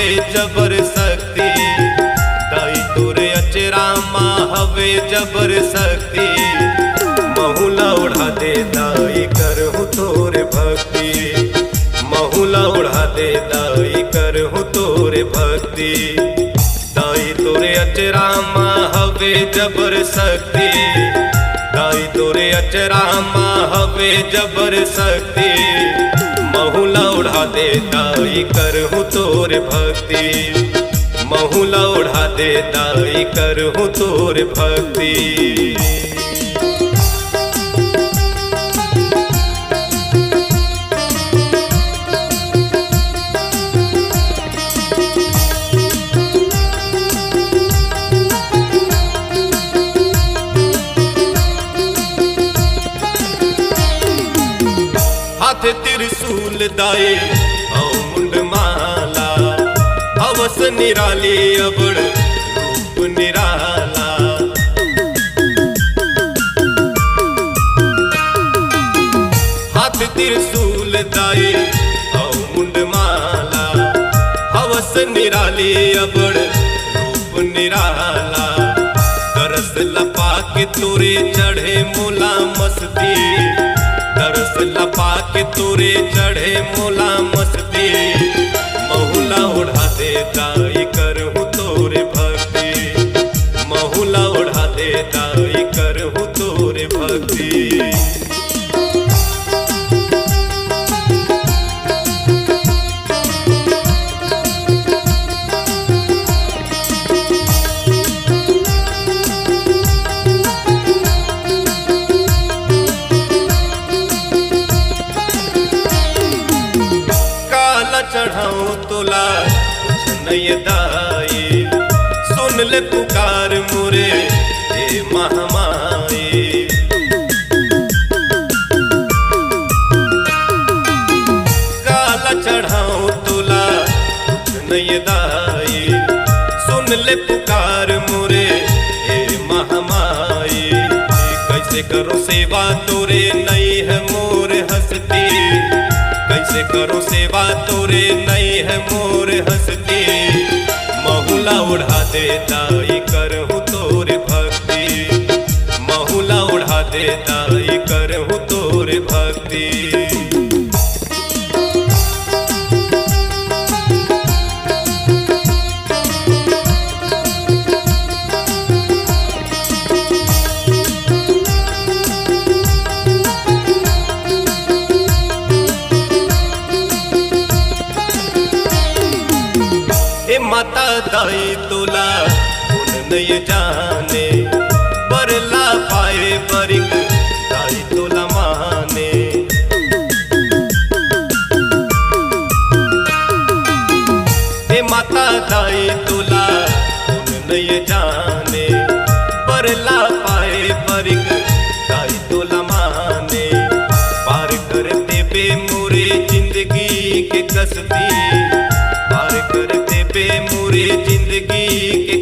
हवे जबर शक्ति, दाई तोरे अचरा माँ हवे जबर शक्ति। महुला उड़ा दे दाई करहु तोरे भक्ति, महुला उड़ा दे दाई करहु तोरे भक्ति। दाई तोरे अचरा माँ हवे जबर शक्ति, दाई तोरे अचरा माँ हवे जबर शक्ति। महुला उड़ा दे दाई करहु तोरे भक्ति, महुला उड़ा दे दाई करहु तोरे भक्ति। हाथ त्रिशूल दाई औ मुंड माला, हवस निराली अबड़ रूप निराला। हाथ त्रिशूल दाई औ मुंड माला, हवस निराली अबड़ रूप निराला। तरस लपा के तोरे चढ़े मोला मस्ती, तरस लपा के तोरे चढ़े मोला मस्ती। महुला उड़ा दे दाई करहु तोरे भक्ति, महुला उड़ा दे दाई करहु तोरे भक्ति। चढ़ाऊं तोला कुछ नहीं दाई, सुन ले पुकार मोरे हे महामाई। काला चढ़ाऊं तोला कुछ नहीं दाई, सुन ले पुकार मोरे हे महामाई। कैसे करो सेवा तोरे नहीं है मोर हस्ती, कैसे करो सेवा तोरे नहीं है मोर हस्ती। महुला उड़ा दे दाई करहु तोरे भक्ति, महुला उड़ा दे दाई करहु तोरे भक्ति। माता दाई तोला उन नहीं जाने, बरला पाए बरिक दाई तोला माने। हे माता दाई तोला उन नहीं जाने, बरला पाए बरिक दाई तोला माने। पार कर देबे मोरे जिंदगी के कस्ती, पार कर देबे मोरे जिंदगी के